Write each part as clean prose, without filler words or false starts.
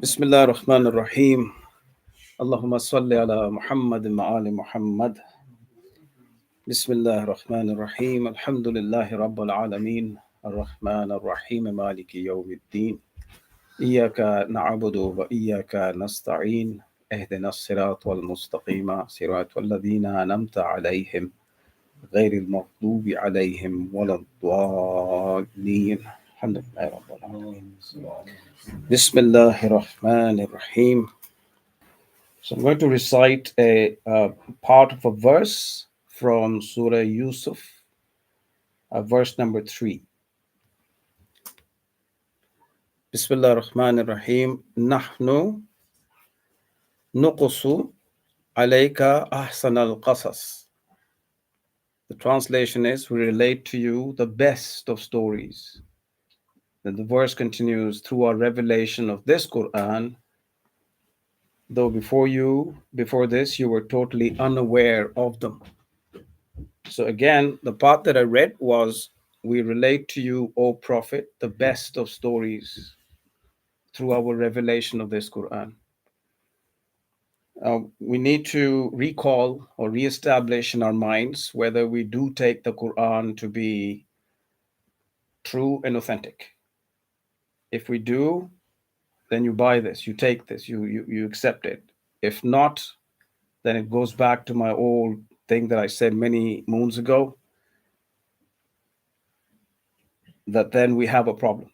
بسم الله الرحمن الرحيم اللهم صل على محمد وآل محمد بسم الله الرحمن الرحيم الحمد لله رب العالمين الرحمن الرحيم مالك يوم الدين إياك نعبد وإياك نستعين اهدنا الصراط المستقيم صراط الذين أنعمت عليهم غير المغضوب عليهم ولا الضالين الحمد لله رب العالمين بسم الله الرحمن الرحيم. So I'm going to recite a part of a verse from Surah Yusuf, verse number 3. Bismillah ar-Rahman ar-Rahim. Nahnu nuqsu alayka ahsan al-qasas. The translation is, we relate to you the best of stories. Then the verse continues, through our revelation of this Quran, though before this, you were totally unaware of them. So again, the part that I read was, we relate to you, O Prophet, the best of stories through our revelation of this Quran. We need to recall or reestablish in our minds whether we do take the Quran to be true and authentic. If we do, then you buy this, you take this, you accept it. If not, then it goes back to my old thing that I said many moons ago, that then we have a problem.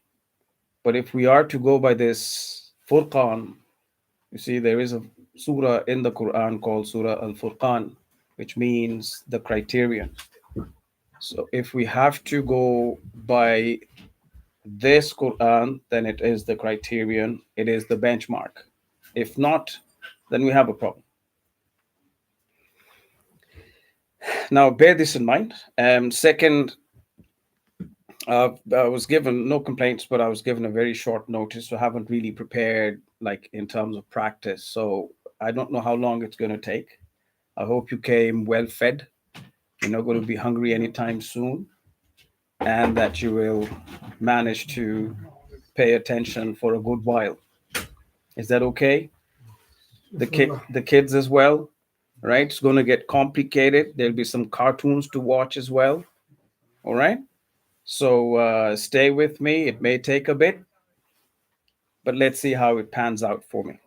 But if we are to go by this Furqan, you see, there is a surah in the Quran called Surah Al Furqan, which means the criterion. So if we have to go by this Quran, then it is the criterion, it is the benchmark. If not, then we have a problem. Now, bear this in mind. Second, I was given no complaints, but I was given a very short notice, so I haven't really prepared, like in terms of practice. So I don't know how long it's going to take. I hope you came well fed. You're not going to be hungry anytime soon, and that you will manage to pay attention for a good while. Is that okay? The kids as well, right? It's going to get complicated. There'll be some cartoons to watch as well. All right. So stay with me. It may take a bit, but let's see how it pans out for me.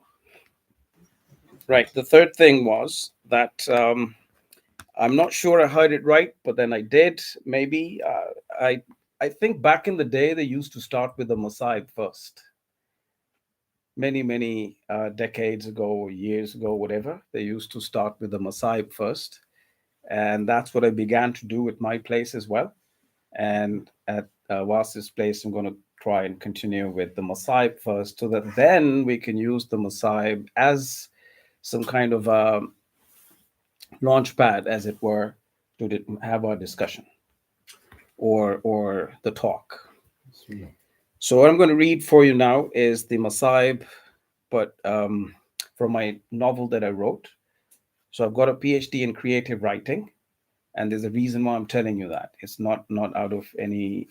Right. The third thing was that I'm not sure I heard it right, but then I did. Maybe I think back in the day they used to start with the Masaib first. Many decades ago or years ago, whatever, they used to start with the Masaib first, and that's what I began to do at my place as well. And at Was's place, I'm going to try and continue with the Masaib first, so that then we can use the Masaib as some kind of launch pad, as it were, to have our discussion or the talk. So what I'm going to read for you now is the Masaib, but from my novel that I wrote. So I've got a PhD in creative writing, and there's a reason why I'm telling you that. It's not out of any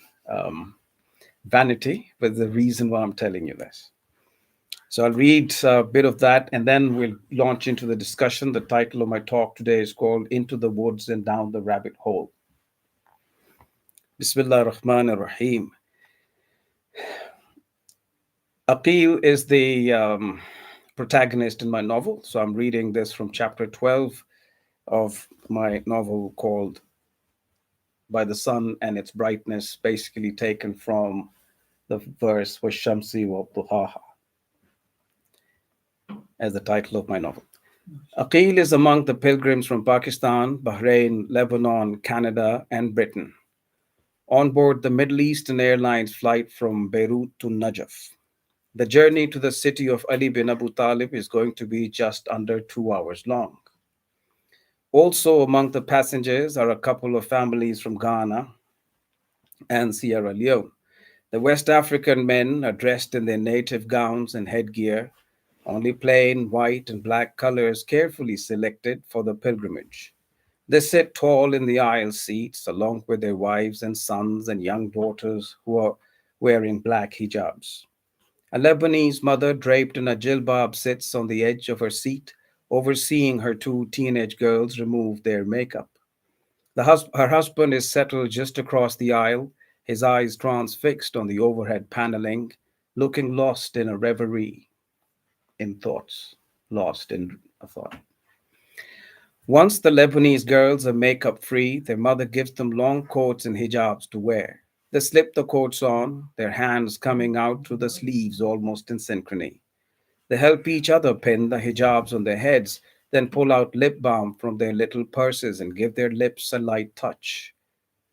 vanity, but the reason why I'm telling you this. So I'll read a bit of that, and then we'll launch into the discussion. The title of my talk today is called Into the Woods and Down the Rabbit Hole. Bismillah ar-Rahman ar-Rahim. Aqil is the protagonist in my novel. So I'm reading this from chapter 12 of my novel called By the Sun and Its Brightness, basically taken from the verse was Shamsi wa Duhaha as the title of my novel. Aqil is among the pilgrims from Pakistan, Bahrain, Lebanon, Canada, and Britain on board the Middle Eastern Airlines flight from Beirut to Najaf. The journey to the city of Ali bin Abu Talib is going to be just under 2 hours long. Also among the passengers are a couple of families from Ghana and Sierra Leone. The West African men are dressed in their native gowns and headgear, only plain white and black colors carefully selected for the pilgrimage. They sit tall in the aisle seats along with their wives and sons and young daughters who are wearing black hijabs. A Lebanese mother draped in a jilbab sits on the edge of her seat, overseeing her two teenage girls remove their makeup. Her husband is settled just across the aisle, his eyes transfixed on the overhead paneling, looking lost in a reverie in thoughts. Lost in a thought. Once the Lebanese girls are makeup free, their mother gives them long coats and hijabs to wear. They slip the coats on, their hands coming out through the sleeves almost in synchrony. They help each other pin the hijabs on their heads, then pull out lip balm from their little purses and give their lips a light touch.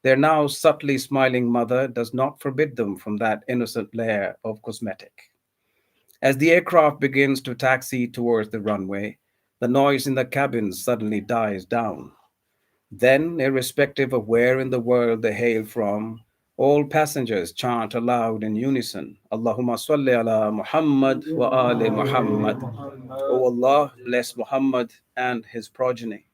Their now subtly smiling mother does not forbid them from that innocent layer of cosmetic. As the aircraft begins to taxi towards the runway, the noise in the cabins suddenly dies down. Then, irrespective of where in the world they hail from, all passengers chant aloud in unison, Allahumma salli ala Muhammad wa ali Muhammad. O Allah, bless Muhammad and his progeny.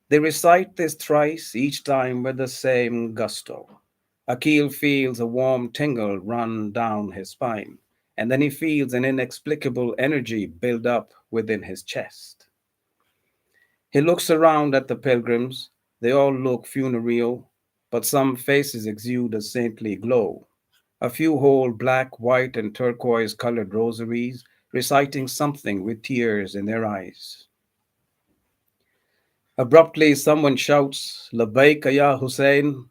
They recite this thrice, each time with the same gusto. Akil feels a warm tingle run down his spine, and then he feels an inexplicable energy build up within his chest. He looks around at the pilgrims. They all look funereal, but some faces exude a saintly glow. A few hold black, white, and turquoise colored rosaries, reciting something with tears in their eyes. Abruptly, someone shouts, Labbaik ya Hussein,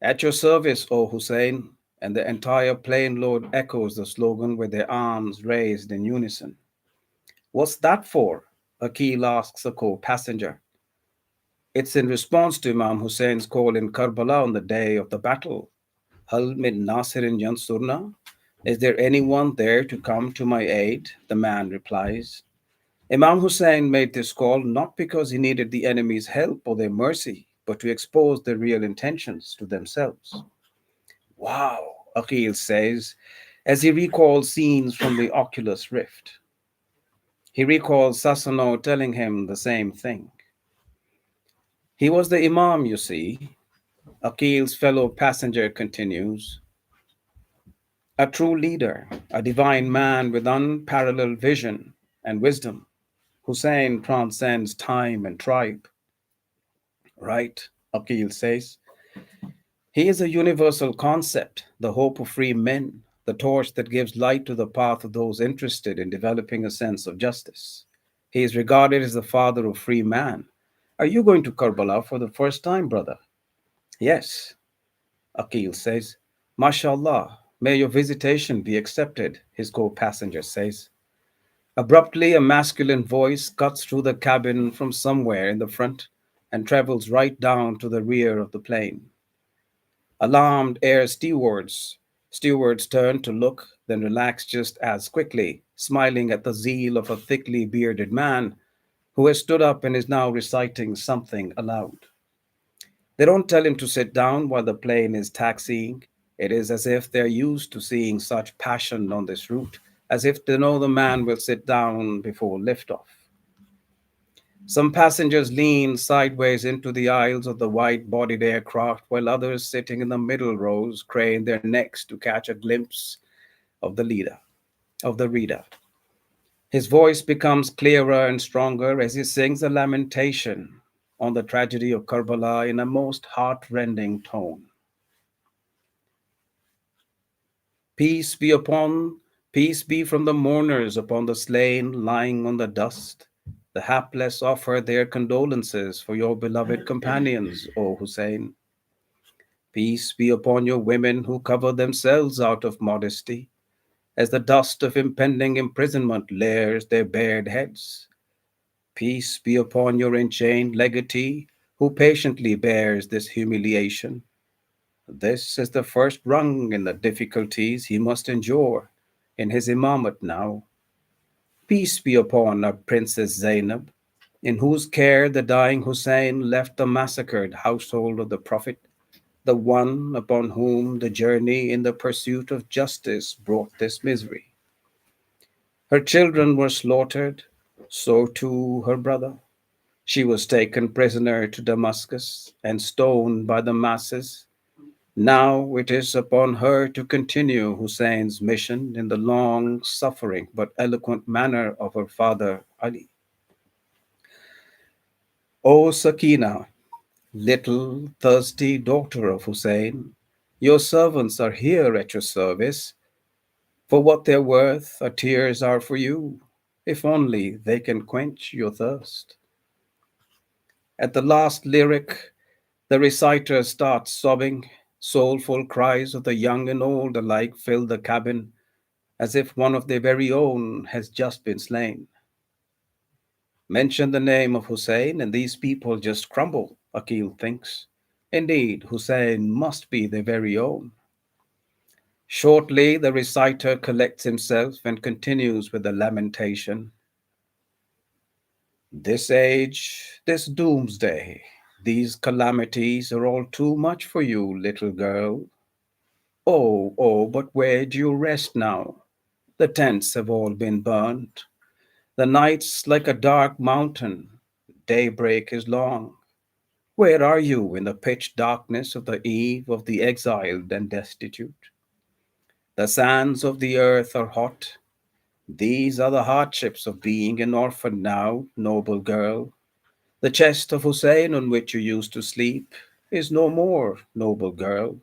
at your service, O Hussein, and the entire plane load echoes the slogan with their arms raised in unison. What's that for? Akil asks a co passenger. It's in response to Imam Hussein's call in Karbala on the day of the battle. Hal min Nasirin Yansurna? Is there anyone there to come to my aid? The man replies. Imam Hussein made this call not because he needed the enemy's help or their mercy, but to expose their real intentions to themselves. Wow, Akil says, as he recalls scenes from the Oculus Rift. He recalls Sasano telling him the same thing. He was the Imam, you see. Akil's fellow passenger continues. A true leader, a divine man with unparalleled vision and wisdom. Hussein transcends time and tribe. Right, Akil says. He is a universal concept, the hope of free men, the torch that gives light to the path of those interested in developing a sense of justice. He is regarded as the father of free man. Are you going to Karbala for the first time, brother? Yes, Akil says. Mashallah, may your visitation be accepted, his co passenger says. Abruptly, a masculine voice cuts through the cabin from somewhere in the front and travels right down to the rear of the plane. Alarmed air stewards turn to look, then relax just as quickly, smiling at the zeal of a thickly bearded man who has stood up and is now reciting something aloud. They don't tell him to sit down while the plane is taxiing. It is as if they're used to seeing such passion on this route, as if they know the man will sit down before liftoff. Some passengers lean sideways into the aisles of the wide bodied aircraft, while others sitting in the middle rows crane their necks to catch a glimpse of the reader. His voice becomes clearer and stronger as he sings a lamentation on the tragedy of Karbala in a most heartrending tone. Peace be upon, peace be from the mourners upon the slain lying on the dust. The hapless offer their condolences for your beloved companions, O Hussein. Peace be upon your women who cover themselves out of modesty, as the dust of impending imprisonment layers their bared heads. Peace be upon your enchained legatee who patiently bears this humiliation. This is the first rung in the difficulties he must endure in his imamate now. Peace be upon our Princess Zainab, in whose care the dying Hussein left the massacred household of the Prophet, the one upon whom the journey in the pursuit of justice brought this misery. Her children were slaughtered, so too her brother. She was taken prisoner to Damascus and stoned by the masses. Now it is upon her to continue Hussein's mission in the long suffering but eloquent manner of her father Ali. O Sakina, little thirsty daughter of Hussein, your servants are here at your service. For what they're worth, our tears are for you, if only they can quench your thirst. At the last lyric, the reciter starts sobbing. Soulful cries of the young and old alike fill the cabin, as if one of their very own has just been slain. Mention the name of Hussein, and these people just crumble, Akil thinks. Indeed, Hussein must be their very own. Shortly, the reciter collects himself and continues with the lamentation. This age, this doomsday, these calamities are all too much for you, little girl. Oh, oh, but where do you rest now? The tents have all been burnt. The night's like a dark mountain. Daybreak is long. Where are you in the pitch darkness of the eve of the exiled and destitute? The sands of the earth are hot. These are the hardships of being an orphan now, noble girl. The chest of Hussein on which you used to sleep is no more, noble girl.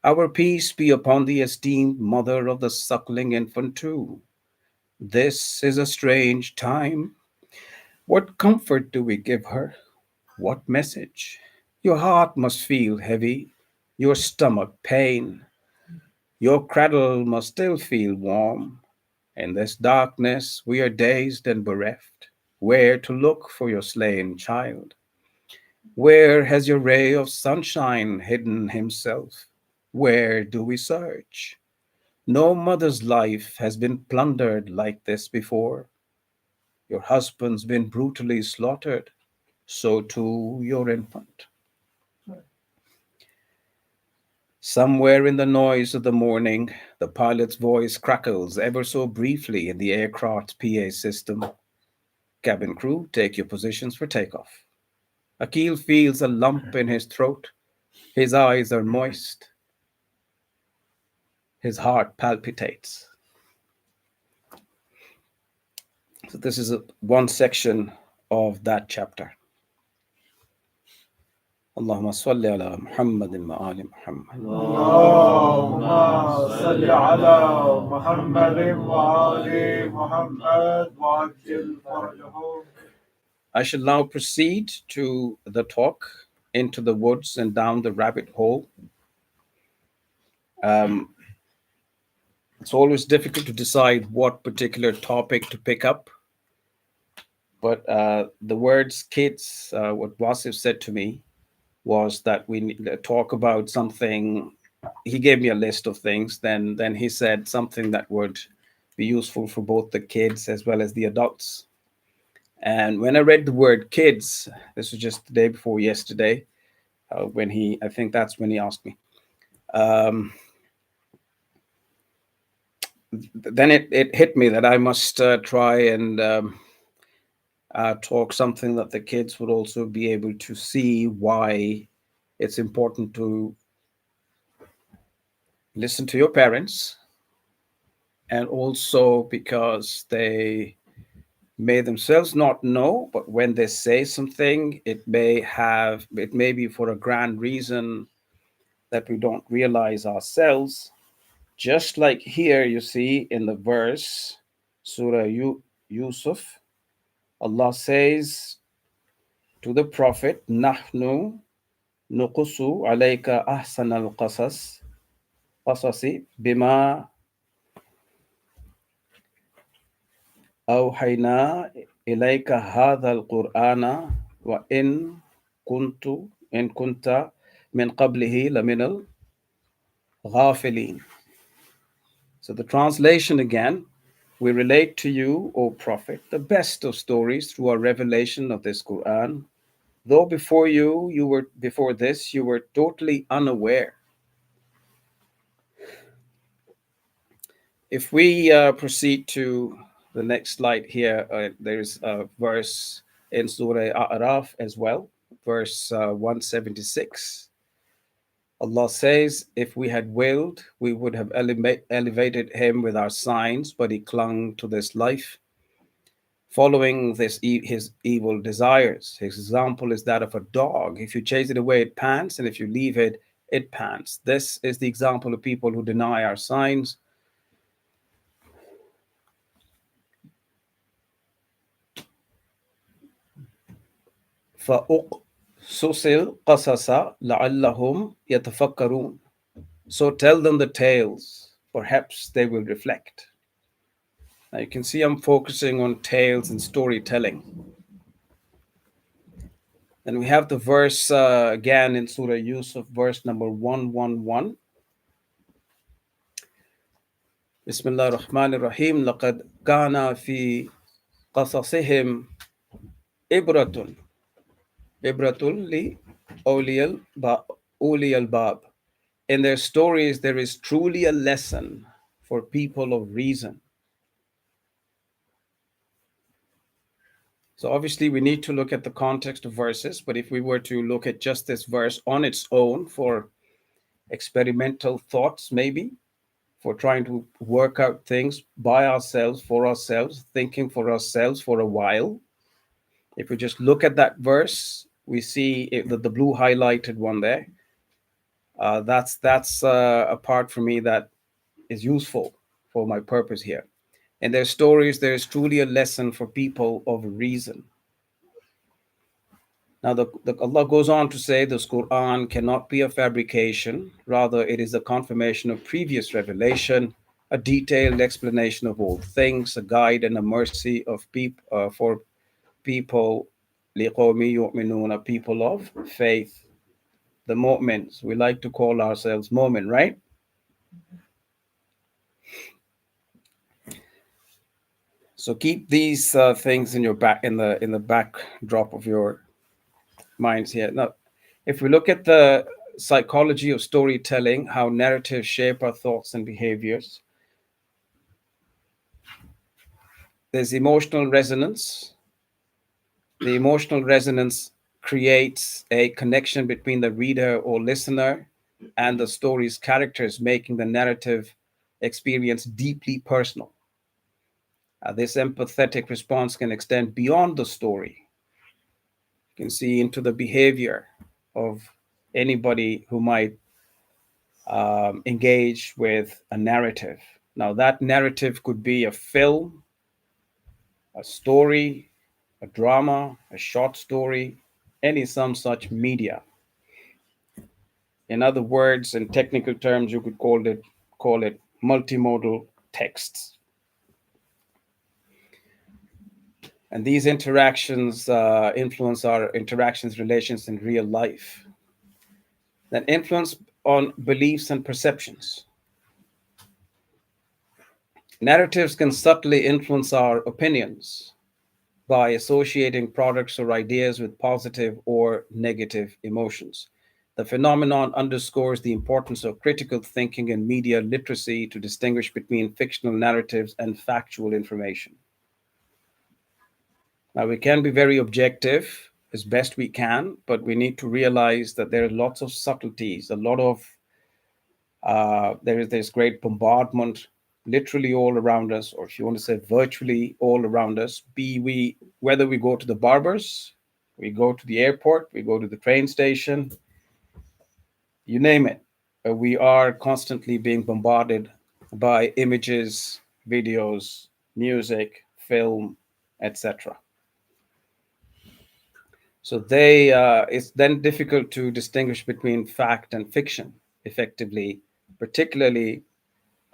Our peace be upon the esteemed mother of the suckling infant, too. This is a strange time. What comfort do we give her? What message? Your heart must feel heavy, your stomach pain, your cradle must still feel warm. In this darkness, we are dazed and bereft. Where to look for your slain child? Where has your ray of sunshine hidden himself? Where do we search? No mother's life has been plundered like this before. Your husband's been brutally slaughtered, so too your infant. Somewhere in the noise of the morning, the pilot's voice crackles ever so briefly in the aircraft's PA system. Cabin crew, take your positions for takeoff. Akil feels a lump in his throat. His eyes are moist. His heart palpitates. So this is one section of that chapter. Allahumma salli ala Muhammadin wa ali Muhammad. اللهم صل على محمد وآل محمد وعجل فرجهم. I shall now proceed to the talk into the woods and down the rabbit hole. Um, it's always difficult to decide what particular topic to pick up, but the words kids, what Wasif said to me was that we need to talk about something. He gave me a list of things. Then he said something that would be useful for both the kids as well as the adults. And when I read the word kids, this was just the day before yesterday, when I think that's when he asked me. Um, then it hit me that I must try and talk something that the kids would also be able to see why it's important to listen to your parents, and also because they may themselves not know, but when they say something, it may be for a grand reason that we don't realize ourselves. Just like here, you see in the verse, Surah Yusuf, Allah says to the Prophet, Nahnu nuqsu alayka ahsan qasasi bima أوحينا إليك هذا القرآن وإن كنت إن كنت من قبله لمن الغافلين. So the translation again, we relate to you, O Prophet, the best of stories through our revelation of this Quran. Though before this, you were totally unaware. If we proceed to the next slide here, there's a verse in Surah A'raf as well, verse 176. Allah says, if we had willed, we would have elevated him with our signs, but he clung to this life, following his evil desires. His example is that of a dog. If you chase it away, it pants, and if you leave it, it pants. This is the example of people who deny our signs. فَأُقْصُصِ الْقَصَصَ لَعَلَّهُمْ يَتَفَكَّرُونَ. So tell them the tales, perhaps they will reflect. Now you can see I'm focusing on tales and storytelling. Then we have the verse again in Surah Yusuf, verse number 111. Bismillah ar-Rahman ar-Rahim. لَقَدْ كَانَ فِي قَصَصِهِمْ إِبْرَةٌ إِبْرَةٌ لِأُولِي الْبَابِ. In their stories, there is truly a lesson for people of reason. So obviously we need to look at the context of verses, but if we were to look at just this verse on its own for experimental thoughts, maybe for trying to work out things by ourselves, for ourselves, thinking for ourselves for a while, if we just look at that verse, we see the blue highlighted one there. That's a part for me that is useful for my purpose here. In their stories, there is truly a lesson for people of reason. Now, Allah goes on to say this Quran cannot be a fabrication, rather, it is a confirmation of previous revelation, a detailed explanation of all things, a guide and a mercy of for people, liqawmi yu'minuna, people of faith, the mu'mins. We like to call ourselves mu'min, right? So keep these things in your back, in the backdrop of your minds here. Now, if we look at the psychology of storytelling, how narratives shape our thoughts and behaviors, there's emotional resonance. The emotional resonance creates a connection between the reader or listener and the story's characters, making the narrative experience deeply personal. This empathetic response can extend beyond the story. You can see into the behavior of anybody who might engage with a narrative. Now, that narrative could be a film, a story, a drama, a short story, some such media. In other words, in technical terms, you could call it multimodal texts. And these interactions influence our interactions, relations in real life. Then influence on beliefs and perceptions. Narratives can subtly influence our opinions by associating products or ideas with positive or negative emotions. The phenomenon underscores the importance of critical thinking and media literacy to distinguish between fictional narratives and factual information. Now, we can be very objective as best we can, but we need to realize that there are lots of subtleties, a lot of there is this great bombardment literally all around us, or if you want to say virtually all around us, whether we go to the barbers, we go to the airport, we go to the train station, you name it. We are constantly being bombarded by images, videos, music, film, etc. So it's then difficult to distinguish between fact and fiction effectively, particularly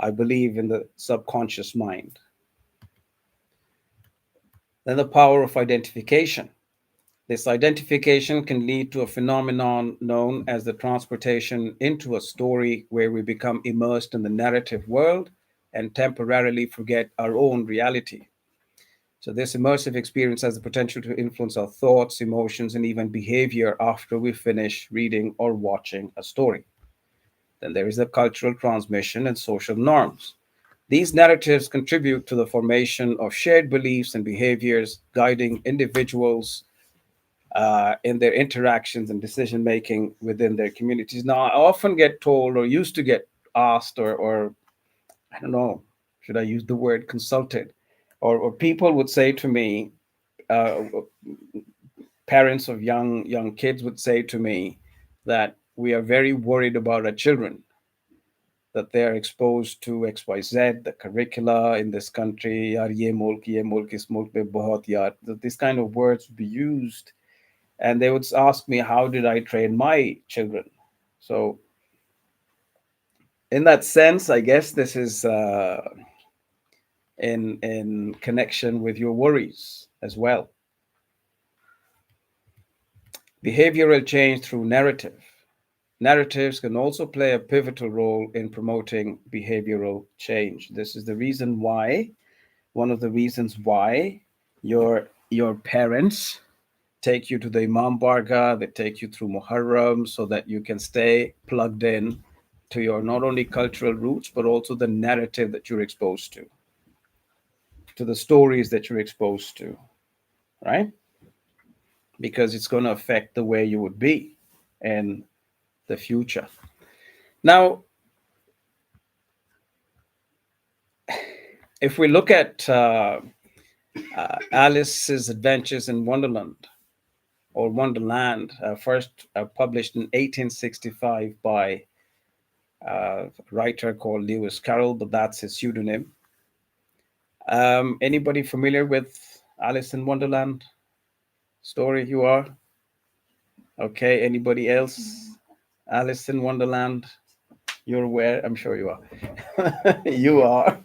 I believe in the subconscious mind. Then the power of identification. This identification can lead to a phenomenon known as the transportation into a story where we become immersed in the narrative world and temporarily forget our own reality. So, this immersive experience has the potential to influence our thoughts, emotions, and even behavior after we finish reading or watching a story. Then there is the cultural transmission and social norms. These narratives contribute to the formation of shared beliefs and behaviors, guiding individuals in their interactions and decision making within their communities. Now, I often get told or used to get asked, or I don't know, should I use the word consulted? Or people would say to me, uh, parents of young kids would say to me that we are very worried about our children, that they are exposed to XYZ, the curricula in this country, yaar ye mulk is mulk mein bahut yaar. These kind of words would be used, and they would ask me, how did I train my children? So, in that sense, I guess this is in connection with your worries as well. Behavioral change through narrative. Narratives can also play a pivotal role in promoting behavioral change. This is the reason why, one of the reasons why your parents take you to the Imam Barga, they take you through Muharram so that you can stay plugged in to your not only cultural roots, but also the narrative that you're exposed to the stories that you're exposed to, right? Because it's going to affect the way you would be in the future. Now, if we look at Alice's Adventures in Wonderland or Wonderland, first published in 1865 by a writer called Lewis Carroll, but that's his pseudonym. Anybody familiar with Alice in Wonderland story? You are? Okay. Anybody else? Alice in Wonderland? You're aware? I'm sure you are. You are.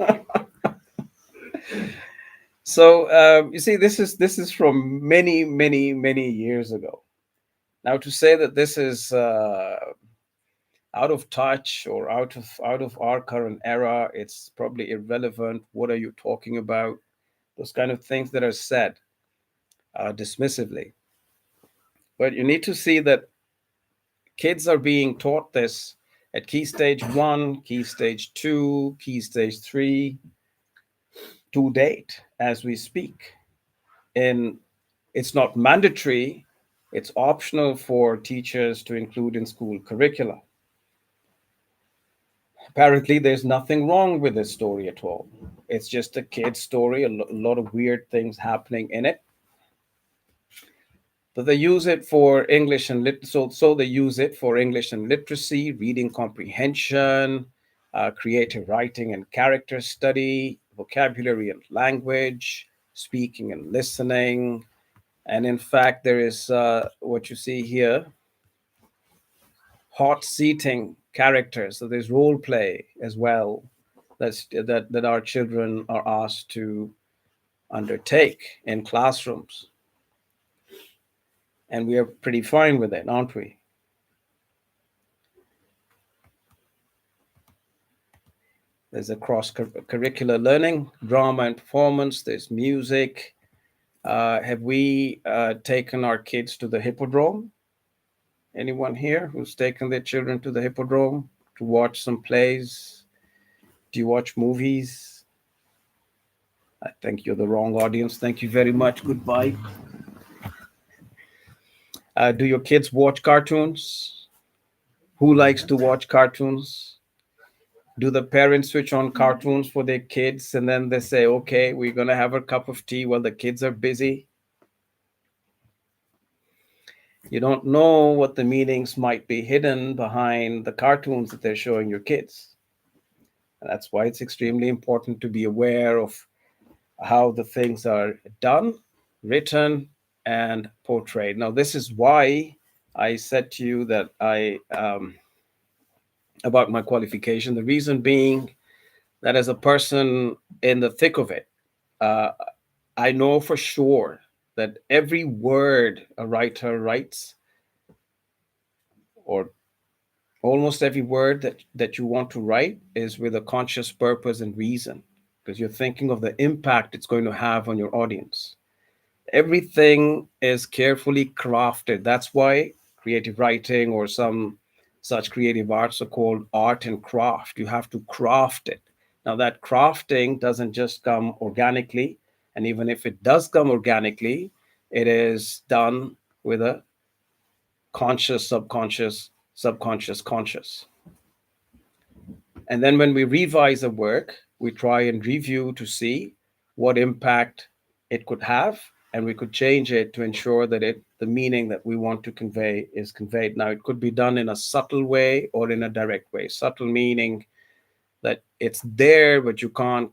So you see, this is from many years ago. Now, to say that this is out of touch or out of our current era, it's probably irrelevant. What are you talking about? Those kind of things that are said dismissively. But you need to see that kids are being taught this at key stage 1, key stage 2, key stage 3 to date as we speak. And it's not mandatory, it's optional for teachers to include in school curricula. Apparently, there's nothing wrong with this story at all. It's just a kid's story, a lot of weird things happening in it. But they use it for English and so they use it for English and literacy, reading comprehension, creative writing and character study, vocabulary and language, speaking and listening. And in fact, there is what you see here, hot seating characters. So there's role play as well that our children are asked to undertake in classrooms. And we are pretty fine with it, aren't we? There's a cross curricular learning, drama and performance, there's music. Have we taken our kids to the hippodrome? Anyone here who's taken their children to the hippodrome to watch some plays? Do you watch movies? I think you're the wrong audience. Thank you very much. Goodbye. Do your kids watch cartoons? Who likes to watch cartoons? Do the parents switch on cartoons for their kids and then they say, okay, we're going to have a cup of tea while the kids are busy? You don't know what the meanings might be hidden behind the cartoons that they're showing your kids. And that's why it's extremely important to be aware of how the things are done, written, and portrayed. Now, this is why I said to you that about my qualification. The reason being that as a person in the thick of it, uh, I know for sure that every word a writer writes, or almost every word that you want to write, is with a conscious purpose and reason, because you're thinking of the impact it's going to have on your audience. Everything is carefully crafted. That's why creative writing or some such creative arts are called art and craft. You have to craft it. Now, that crafting doesn't just come organically. And even if it does come organically, it is done with a conscious, subconscious, subconscious, conscious. And then when we revise a work, we try and review to see what impact it could have, and we could change it to ensure that the meaning that we want to convey is conveyed. Now, it could be done in a subtle way or in a direct way. Subtle meaning that it's there, but you can't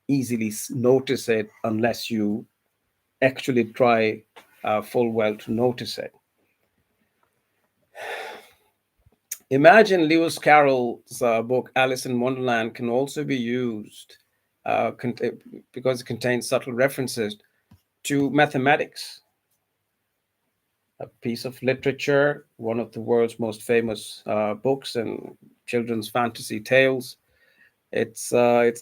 easily notice it unless you actually try full well to notice it. Imagine Lewis Carroll's book Alice in Wonderland can also be used because it contains subtle references to mathematics, a piece of literature, one of the world's most famous books and children's fantasy tales. It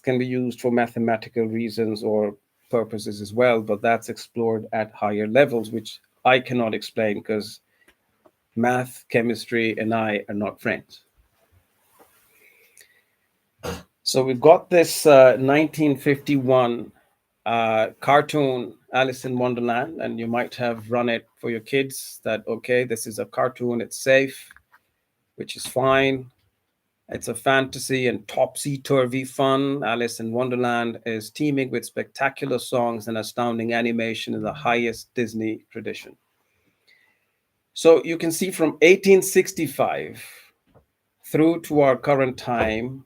can be used for mathematical reasons or purposes as well, but that's explored at higher levels, which I cannot explain because math, chemistry, and I are not friends. So we've got this 1951 cartoon, Alice in Wonderland, and you might have run it for your kids that, okay, this is a cartoon, it's safe, which is fine. It's a fantasy and topsy turvy fun. Alice in Wonderland is teeming with spectacular songs and astounding animation in the highest Disney tradition. So you can see from 1865 through to our current time,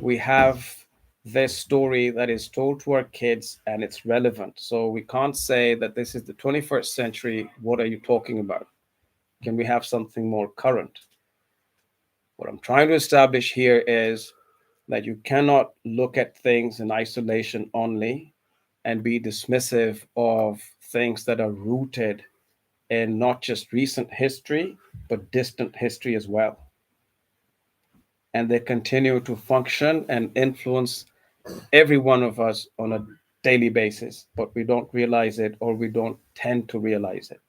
we have this story that is told to our kids and it's relevant. So we can't say that this is the 21st century. What are you talking about? Can we have something more current? What I'm trying to establish here is that you cannot look at things in isolation only and be dismissive of things that are rooted in not just recent history, but distant history as well. And they continue to function and influence every one of us on a daily basis, but we don't realize it or we don't tend to realize it.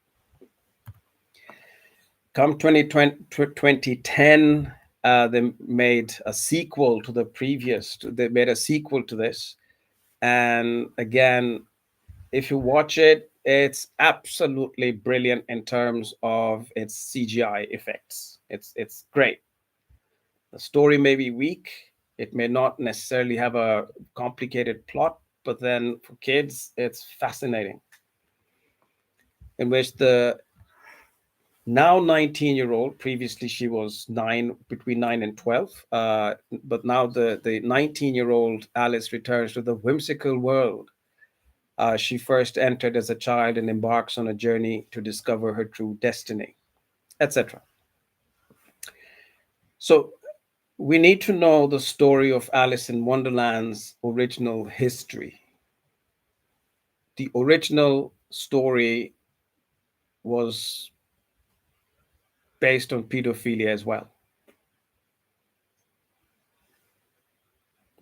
Come 2010, they made a sequel to the previous, they made a sequel to this. And again, if you watch it, it's absolutely brilliant in terms of its CGI effects. It's great. The story may be weak. It may not necessarily have a complicated plot, but then for kids, it's fascinating. In which the now 19-year-old, previously she was between 9 and 12, but now the 19-year-old Alice returns to the whimsical world she first entered as a child and embarks on a journey to discover her true destiny, etc. So we need to know the story of Alice in Wonderland's original history. The original story was based on pedophilia as well,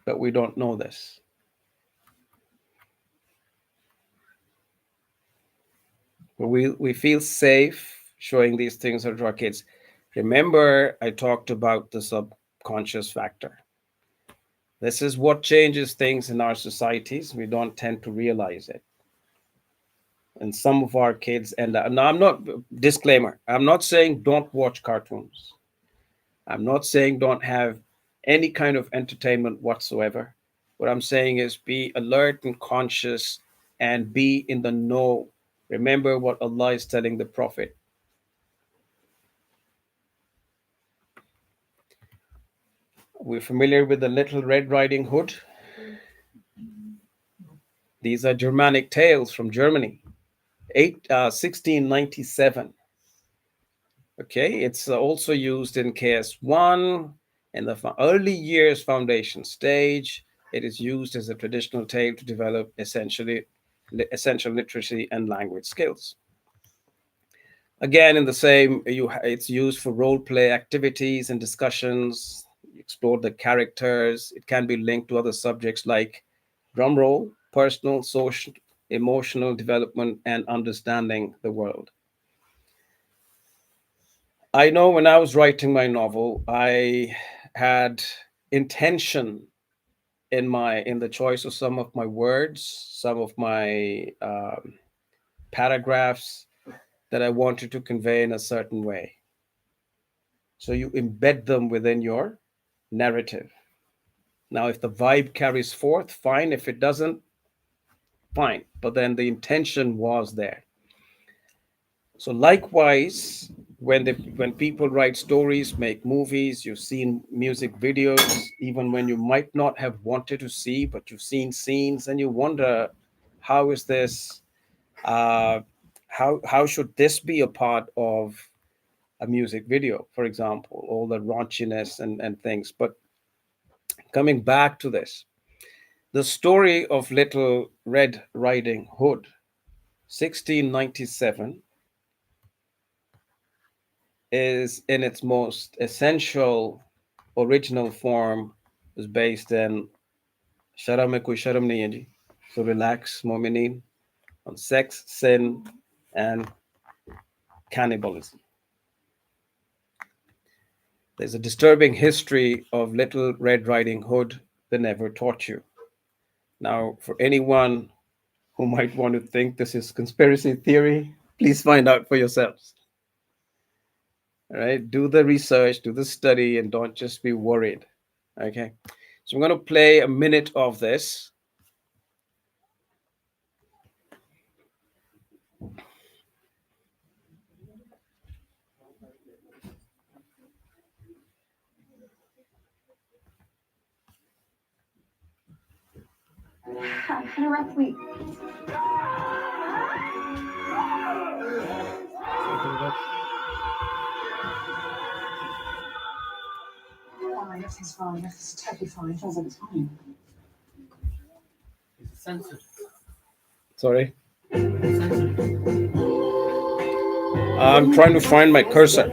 but we don't know this. But we feel safe showing these things to our kids. Remember, I talked about the subconscious factor. This is what changes things in our societies. We don't tend to realize it. And some of our kids end up. Now, I'm not, disclaimer, I'm not saying don't watch cartoons. I'm not saying don't have any kind of entertainment whatsoever. What I'm saying is be alert and conscious and be in the know. Remember what Allah is telling the Prophet. We're familiar with the Little Red Riding Hood. These are Germanic tales from Germany, 1697. Okay, it's also used in KS1 in the early years foundation stage. It is used as a traditional tale to develop essential literacy and language skills. Again, in the same, it's used for role play activities and discussions. You explore the characters. It can be linked to other subjects like drumroll, personal, social, emotional development, and understanding the world. I know when I was writing my novel, I had intention in the choice of some of my words, some of my paragraphs, that I wanted to convey in a certain way. So you embed them within your narrative. Now, if the vibe carries forth, fine. If it doesn't, fine. But then the intention was there. So likewise, when people write stories, make movies, you've seen music videos, even when you might not have wanted to see, but you've seen scenes, and you wonder, how is this? Uh, how should this be a part of a music video, for example, all the raunchiness and things. But coming back to this, the story of Little Red Riding Hood, 1697, is in its most essential original form is based in Sharameku Sharamniyaji. So relax, Mominin, on sex, sin, and cannibalism. There's a disturbing history of Little Red Riding Hood they never taught you. Now, for anyone who might want to think this is conspiracy theory, please find out for yourselves. All right, do the research, do the study, and don't just be worried. Okay, so I'm going to play a minute of this. Directly. Fine, everything's fine. Everything's totally fine. It feels like it's fine. Censored. Sorry. I'm trying to find my cursor.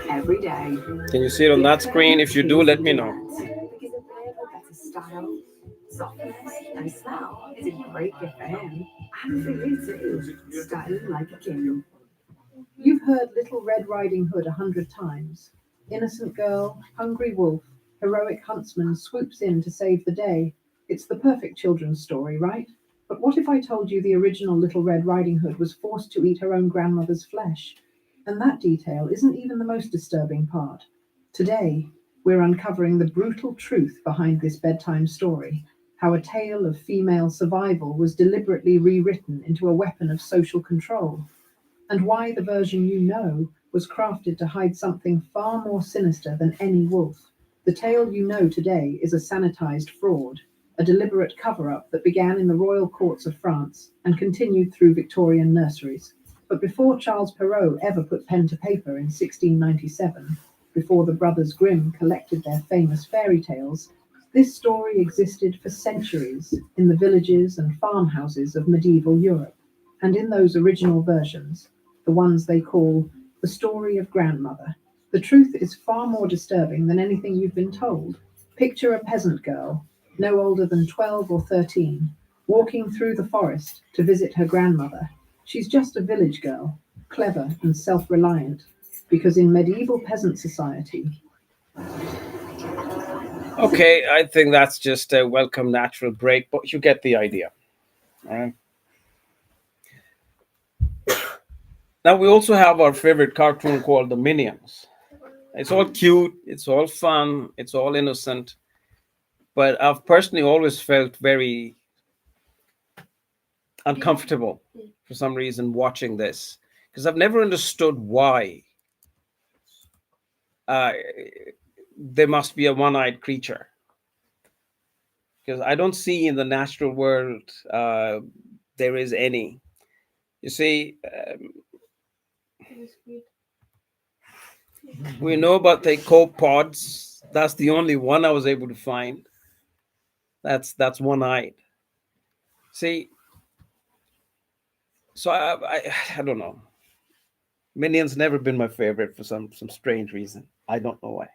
Every day. Can you see it on that screen? If you do, let me know. Because if they have a better style, softness, and smell is a great gift for him. And for you too. Styling like a king. You've heard Little Red Riding Hood 100 times. Innocent girl, hungry wolf, heroic huntsman swoops in to save the day. It's the perfect children's story, right? But what if I told you the original Little Red Riding Hood was forced to eat her own grandmother's flesh? And that detail isn't even the most disturbing part. Today, we're uncovering the brutal truth behind this bedtime story, how a tale of female survival was deliberately rewritten into a weapon of social control, and why the version you know was crafted to hide something far more sinister than any wolf. The tale you know today is a sanitized fraud, a deliberate cover-up that began in the royal courts of France and continued through Victorian nurseries. But before Charles Perrault ever put pen to paper in 1697, before the Brothers Grimm collected their famous fairy tales, this story existed for centuries in the villages and farmhouses of medieval Europe. And in those original versions, the ones they call the story of grandmother, the truth is far more disturbing than anything you've been told. Picture a peasant girl, no older than 12 or 13, walking through the forest to visit her grandmother. She's just a village girl, clever and self-reliant, because in medieval peasant society... Okay, I think that's just a welcome natural break, but you get the idea. All right. Now we also have our favorite cartoon called the Minions. It's all cute, it's all fun, it's all innocent, but I've personally always felt very uncomfortable for some reason watching this because I've never understood why uh, there must be a one-eyed creature, because I don't see in the natural world there is any. You see, we know about the copepods. That's the only one I was able to find. That's one-eyed. See, so I don't know. Minions never been my favorite for some strange reason. I don't know why.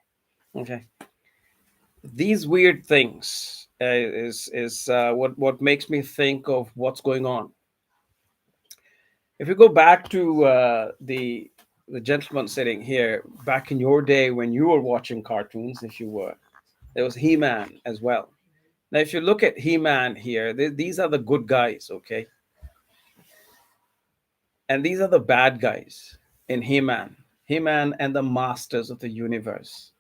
Okay, these weird things is what makes me think of what's going on. If you go back to the gentleman sitting here, back in your day when you were watching cartoons, if you were, there was He-Man as well. Now, if you look at He-Man here, these are the good guys, okay? And these are the bad guys in He-Man. He-Man and the masters of the universe.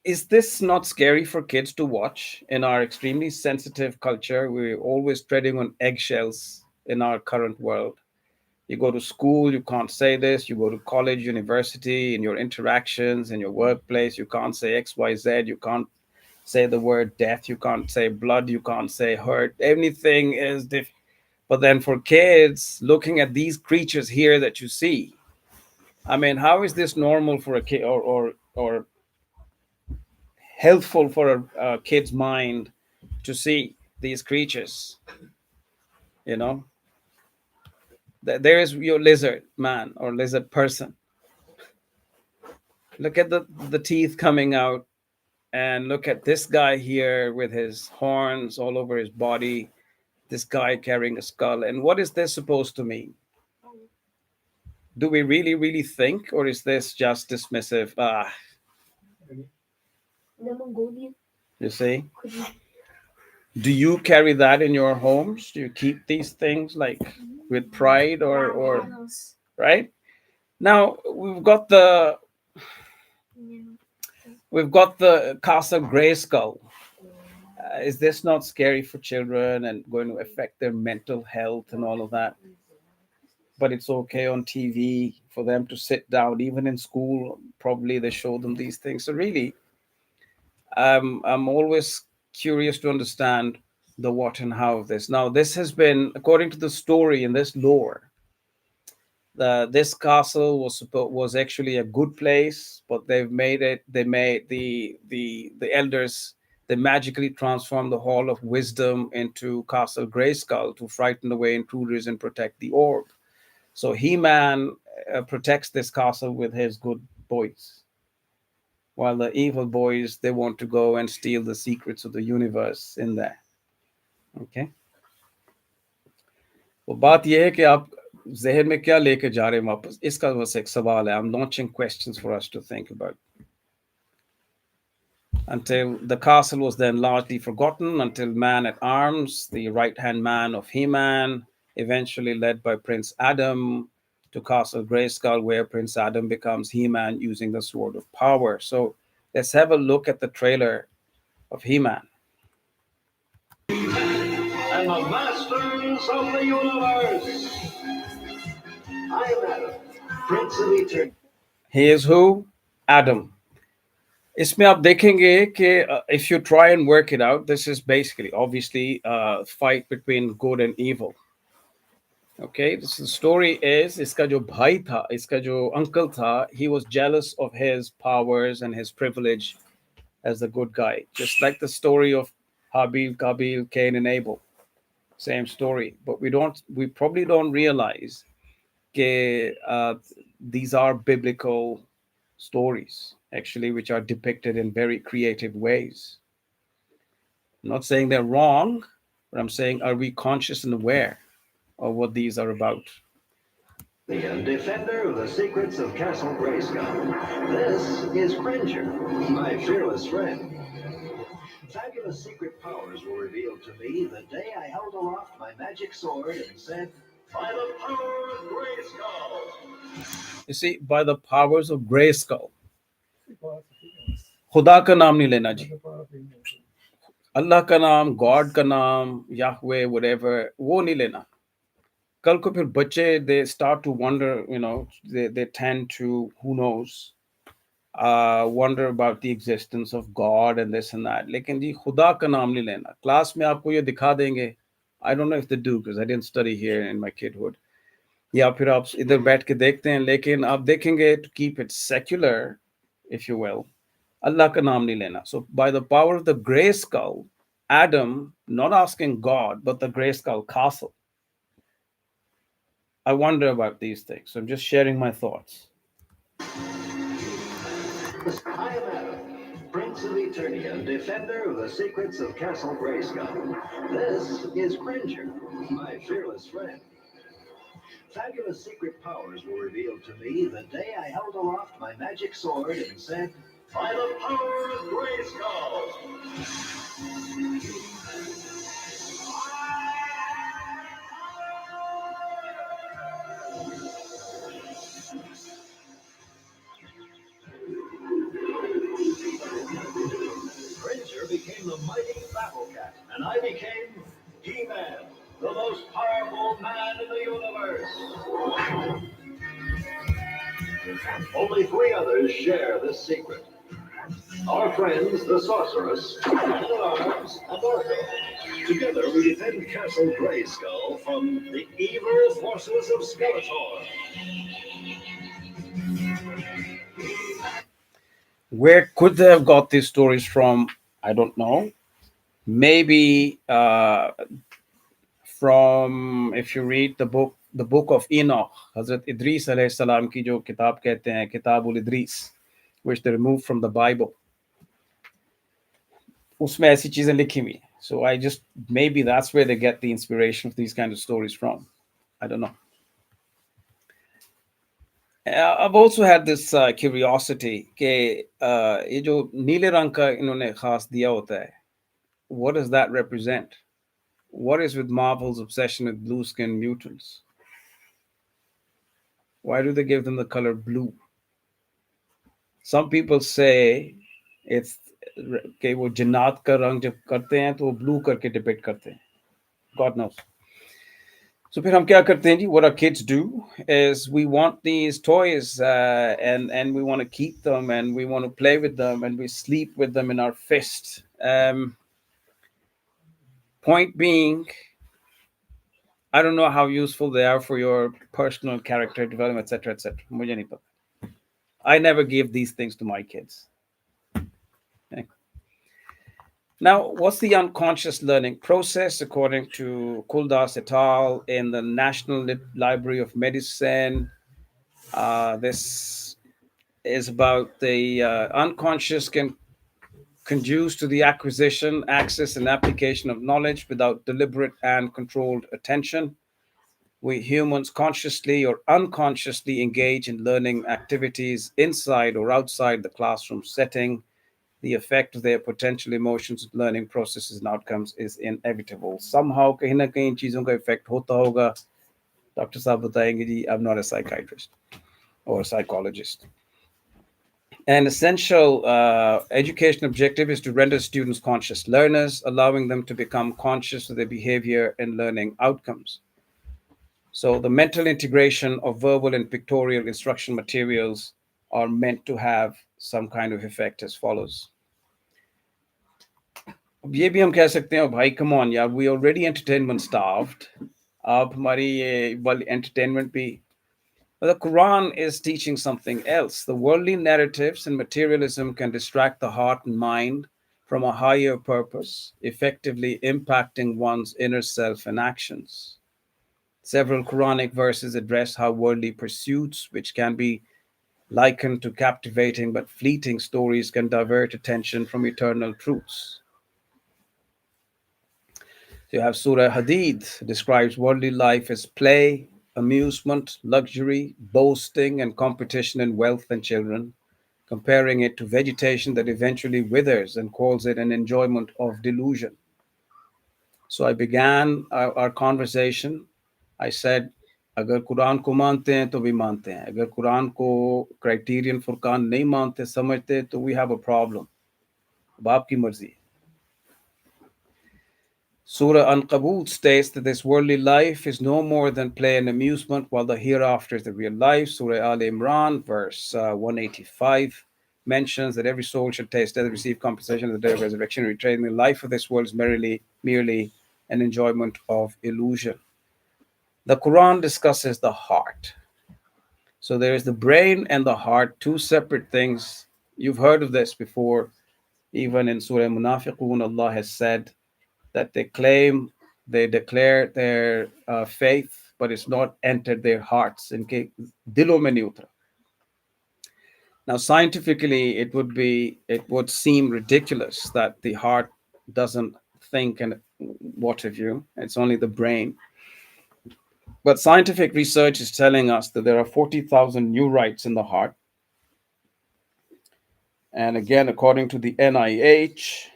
Is this not scary for kids to watch in our extremely sensitive culture? We're always treading on eggshells in our current world. You go to school, you can't say this. You go to college, university, in your interactions, in your workplace, you can't say XYZ. You can't say the word death. You can't say blood. You can't say hurt. Everything is different. But then for kids, looking at these creatures here that you see, I mean, how is this normal for a kid or healthful for a kid's mind to see these creatures? You know, there is your lizard man or lizard person. Look at the teeth coming out, and look at this guy here with his horns all over his body. This guy carrying a skull. And what is this supposed to mean? Do we really think, or is this just dismissive? You see? Do you carry that in your homes? Do you keep these things like with pride or right? Now we've got the Castle Grayskull. Is this not scary for children and going to affect their mental health and all of that? But it's okay on TV for them to sit down, even in school. Probably they show them these things. So really, I'm always curious to understand the what and how of this. Now, this has been, according to the story in this lore, this castle was actually a good place, but they've made it. They made the elders. They magically transformed the Hall of Wisdom into Castle Grayskull to frighten away intruders and protect the orb. So He-Man protects this castle with his good boys, while the evil boys they want to go and steal the secrets of the universe in there. Okay. वो बात यह है कि आप जहन में क्या लेके जा रहे हैं वापस इसका बस एक सवाल है. I'm launching questions for us to think about. Until the castle was then largely forgotten, until Man at Arms, the right-hand man of He-Man, eventually led by Prince Adam to Castle Grayskull, where Prince Adam becomes He-Man using the Sword of Power. So let's have a look at the trailer of He-Man. And the masters of the universe. I am Adam, Prince of Eternity. He is who? Adam. इसमें आप देखेंगे कि if you try and work it out, this is basically obviously a fight between good and evil. Okay, this the story is इसका जो भाई था, इसका जो uncle था, he was jealous of his powers and his privilege as the good guy, just like the story of Habil, Kabil, Cain, and Abel. Same story, but we probably don't realize that these are biblical stories, actually, which are depicted in very creative ways. I'm not saying they're wrong, but I'm saying, are we conscious and aware of what these are about? The defender of the secrets of Castle Grayskull. This is Cringer, my fearless friend. Fabulous secret powers were revealed to me the day I held aloft my magic sword and said, "By the power of Grayskull." You see, by the powers of Grayskull. खुदा का नाम नहीं लेना जी. अल्लाह का नाम, God का नाम, Yahweh, whatever, वो नहीं लेना. कल को फिर बच्चे they start to wonder, they tend to, who knows, wonder about the existence of God and this and that. लेकिन जी खुदा का नाम नहीं लेना. क्लास में आपको ये दिखा देंगे. I don't know if they do because I didn't study here in my kidhood. या फिर आप इधर बैठ के देखते हैं, लेकिन आप देखेंगे to keep it secular, if you will, Allah का नाम नहीं लेना. So by the power of the Grayskull, Adam, not asking God, but the Grayskull castle. I wonder about these things. So I'm just sharing my thoughts. I am Adam, Prince of Eternia, defender of the secrets of Castle Grayskull. This is Cringer, my fearless friend. Fabulous secret powers were revealed to me the day I held aloft my magic sword and said, "By the power of Grayskull." and I became He-Man, the most powerful man in the universe. Only three others share this secret. Our friends, the Sorceress, Man-at-Arms, and Orko. Together we defend Castle Grayskull from the evil forces of Skeletor. Where could they have got these stories from? I don't know. Maybe from, if you read the book of Enoch, Hazrat Idris alayhi salam ki jo kitab कहते हैं, Kitabul Idris, which they removed from the Bible. उसमें ऐसी चीजें लिखी हुई. So I just, maybe that's where they get the inspiration of these kind of stories from. I don't know. I've also had this curiosity कि ये जो नीले रंग का इन्होंने खास दिया होता है, what does that represent? What is with Marvel's obsession with blue skinned mutants? Why do they give them the color blue? Some people say it's कि वो जिन्नात का रंग जब करते हैं तो वो blue करके depict करते हैं. God knows. So फिर हम क्या करते हैं जी? What our kids do is we want these toys and we want to keep them and we want to play with them and we sleep with them in our fist. Point being, I don't know how useful they are for your personal character development, etc., etc. मुझे नहीं पता. I never give these things to my kids. Okay. Now, what's the unconscious learning process according to Kuldas et al. In the National Library of Medicine? This is about the unconscious can conduce to the acquisition, access, and application of knowledge without deliberate and controlled attention. We humans consciously or unconsciously engage in learning activities inside or outside the classroom setting. The effect of their potential emotions, learning processes, and outcomes is inevitable. Somehow, कहीं ना कहीं इन चीज़ों का effect होता होगा. Doctor साहब बताएंगे जी, I'm not a psychiatrist or a psychologist. An essential education objective is to render students conscious learners, allowing them to become conscious of their behavior and learning outcomes. So, the mental integration of verbal and pictorial instruction materials are meant to have some kind of effect as follows. अब ये भी हम कह सकते हैं भाई come on यार we already entertainment staffed अब हमारी ये वाली एंटरटेनमेंट भी. The Quran is teaching something else. The worldly narratives and materialism can distract the heart and mind from a higher purpose, effectively impacting one's inner self and actions. Several Quranic verses address how worldly pursuits, which can be likened to captivating but fleeting stories, can divert attention from eternal truths. You have Surah Hadid describes worldly life as play, amusement, luxury, boasting, and competition in wealth and children, comparing it to vegetation that eventually withers and calls it an enjoyment of delusion. So I began our conversation. I said, अगर कुरान को मानते हैं तो भी मानते हैं, अगर कुरान को क्राइटेरियन फुरकान नहीं मानते समझते तो we have a problem. अब आपकी मर्जी. Surah An-Kabut states that this worldly life is no more than play and amusement, while the hereafter is the real life. Surah Al-Imran, verse 185, mentions that every soul shall taste death and receive compensation at the day of resurrection. Retraining the life of this world is merely an enjoyment of illusion. The Quran discusses the heart. So there is the brain and the heart, two separate things. You've heard of this before. Even in Surah Munafiqun, Allah has said that they declare their faith, but it's not entered their hearts. इनके दिलों में नहीं उतरा. Now, scientifically, it would seem ridiculous that the heart doesn't think and what have you. It's only the brain. But scientific research is telling us that there are 40,000 neurites in the heart. And again, according to the NIH,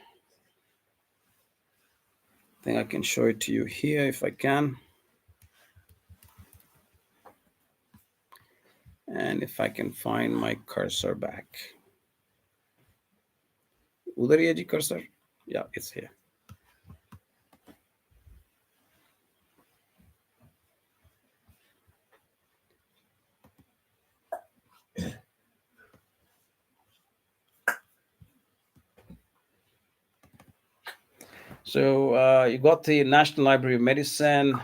I think I can show it to you here if I can. And if I can find my cursor back. उधर ही है जी cursor? Yeah, it's here. So you got the National Library of Medicine.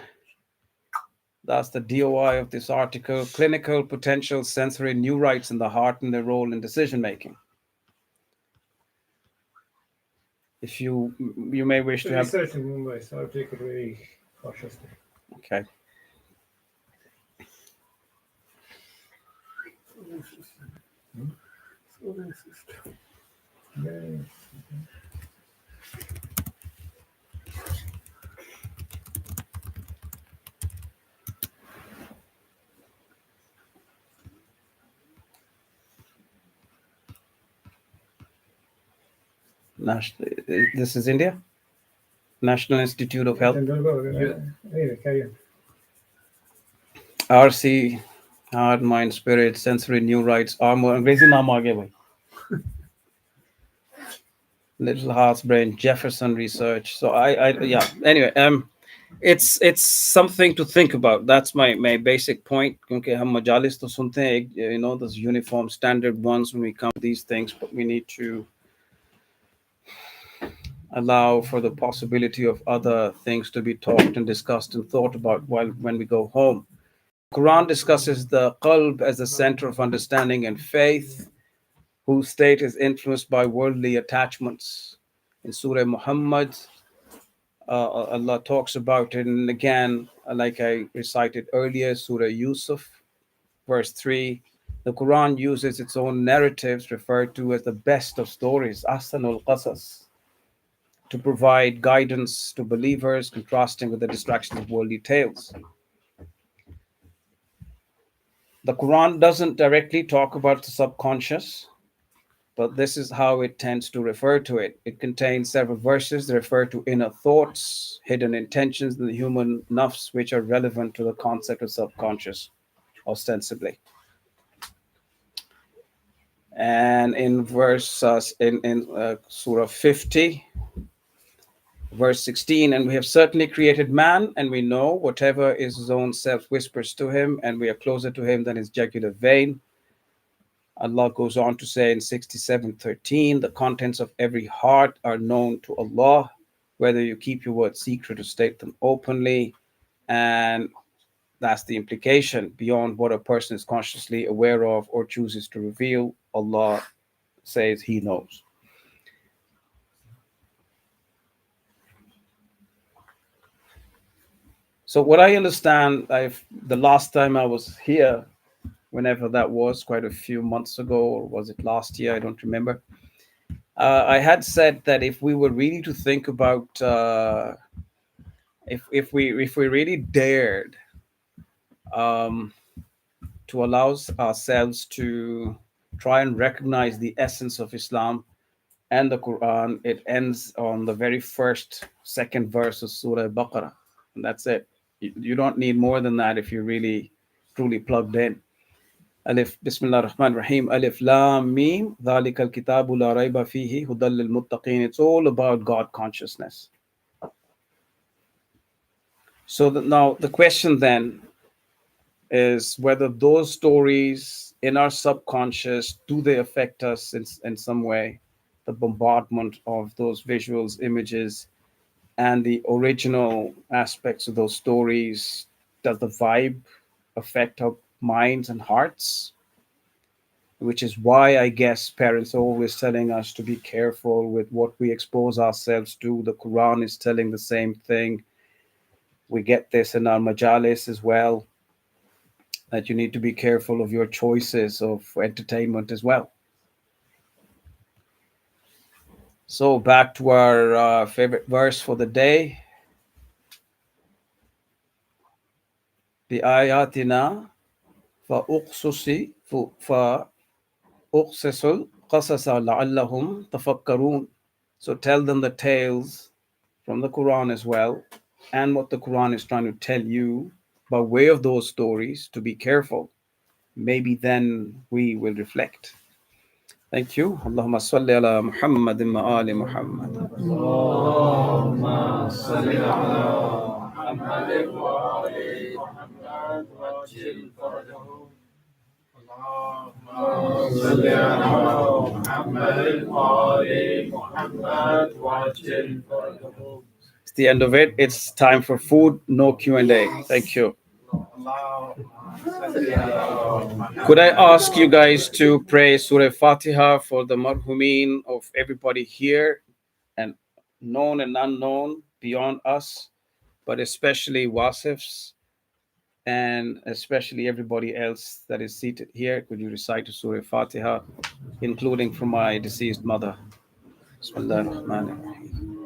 That's the DOI of this article: clinical potential sensory neurites in the heart and their role in decision making. If you may wish The to have. research in Mumbai, so I'll take it very cautiously. Okay. Yes. National. This is India. National Institute of Health. Then don't go. Anyway, carry on. RC, heart, mind, spirit, sensory neurites, armor. अंग्रेजी नाम आ गया भाई. Little Heart's Brain, Jefferson Research. So yeah. Anyway, it's something to think about. That's my basic point. क्योंकि हम मजालिस तो सुनते हैं, you know, those uniform standard ones when we come to these things, but we need to allow for the possibility of other things to be talked and discussed and thought about when we go home. Quran discusses the qalb as the center of understanding and faith, whose state is influenced by worldly attachments. In Surah Muhammad, Allah talks about it, and again, like I recited earlier, Surah Yusuf, verse 3, the Quran uses its own narratives, referred to as the best of stories, Ahsanul Qasas, to provide guidance to believers, contrasting with the distractions of worldly tales. The Quran doesn't directly talk about the subconscious, but this is how it tends to refer to it. It contains several verses that refer to inner thoughts, hidden intentions in the human nafs, which are relevant to the concept of subconscious, ostensibly. And in Surah 50, verse 16, and we have certainly created man, and we know whatever is his own self whispers to him, and we are closer to him than his jugular vein. Allah goes on to say in 67:13, the contents of every heart are known to Allah, whether you keep your words secret or state them openly. And that's the implication. Beyond what a person is consciously aware of or chooses to reveal, Allah says He knows. So what I understand, the last time I was here, whenever that was, quite a few months ago, or was it last year? I don't remember. I had said that if we were really to think about, if we really dared um, to allow ourselves to try and recognize the essence of Islam and the Quran, it ends on the very second verse of Surah Baqarah, and that's it. You don't need more than that if you're really truly plugged in. Alif, Bismillah ar-Rahman ar-Rahim, Alif Lam Mim, Dhalika al-Kitabu la rayba fihi hudal lil muttaqin. It's all about God consciousness. So now the question then is whether those stories in our subconscious, do they affect us in some way? The bombardment of those visuals, images, and the original aspects of those stories, does the vibe affect our minds and hearts? Which is why I guess parents are always telling us to be careful with what we expose ourselves to. The Quran is telling the same thing. We get this in our majalis as well, that you need to be careful of your choices of entertainment as well. So back to our favorite verse for the day. بِآيَاتِنَا فَأُقْصُصِ الْقَصَصَ لَعَلَّهُمْ تَفَكَّرُونَ. So tell them the tales from the Quran as well, and what the Quran is trying to tell you by way of those stories, to be careful. Maybe then we will reflect. Thank you. Allahumma salli ala Muhammadin wa ali Muhammad. اللهم صل على محمد وآل محمد وعجل فرجهم. صل على محمد وآل محمد وعجل فرجهم. It's the end of it. It's time for food, no Q&A. Thank you. Could I ask you guys to pray Surah Fatiha for the marhumin of everybody here, and known and unknown beyond us, but especially Wasifs and especially everybody else that is seated here? Could you recite the Surah Fatiha, including for my deceased mother? Bismillah ar-Rahman ar-Rahim.